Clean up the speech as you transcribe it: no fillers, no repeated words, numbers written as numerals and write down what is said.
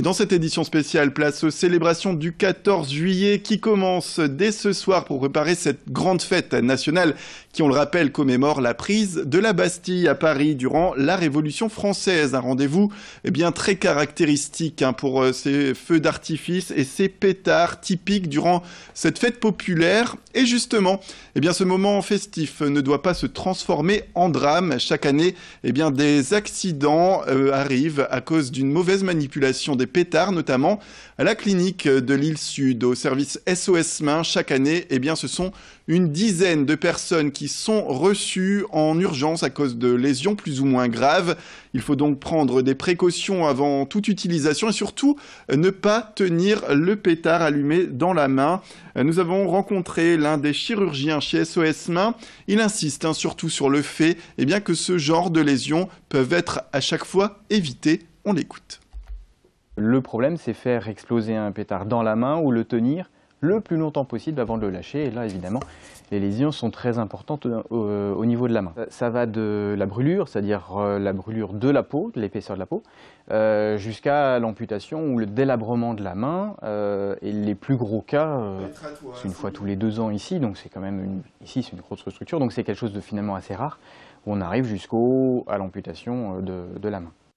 Et dans cette édition spéciale, place aux célébrations du 14 juillet qui commence dès ce soir pour préparer cette grande fête nationale qui, on le rappelle, commémore la prise de la Bastille à Paris durant la Révolution française. Un rendez-vous bien très caractéristique pour ces feux d'artifice et ces pétards typiques durant cette fête populaire. Et justement, ce moment festif ne doit pas se transformer en drame. Chaque année, des accidents arrivent à cause d'une mauvaise manipulation des pétards, notamment à la clinique de l'île Sud, au service SOS Main. Chaque année, ce sont une dizaine de personnes qui sont reçues en urgence à cause de lésions plus ou moins graves. Il faut donc prendre des précautions avant toute utilisation et surtout ne pas tenir le pétard allumé dans la main. Nous avons rencontré l'un des chirurgiens chez SOS Main. Il insiste surtout sur le fait que ce genre de lésions peuvent être à chaque fois évitées. On l'écoute. Le problème, c'est faire exploser un pétard dans la main ou le tenir le plus longtemps possible avant de le lâcher. Et là, évidemment, les lésions sont très importantes au niveau de la main. Ça va de la brûlure, c'est-à-dire la brûlure de la peau, de l'épaisseur de la peau, jusqu'à l'amputation ou le délabrement de la main. Et les plus gros cas, c'est une fois tous les 2 ans ici, donc c'est quand même ici c'est une grosse structure, donc c'est quelque chose de finalement assez rare, où on arrive jusqu'à l'amputation de la main.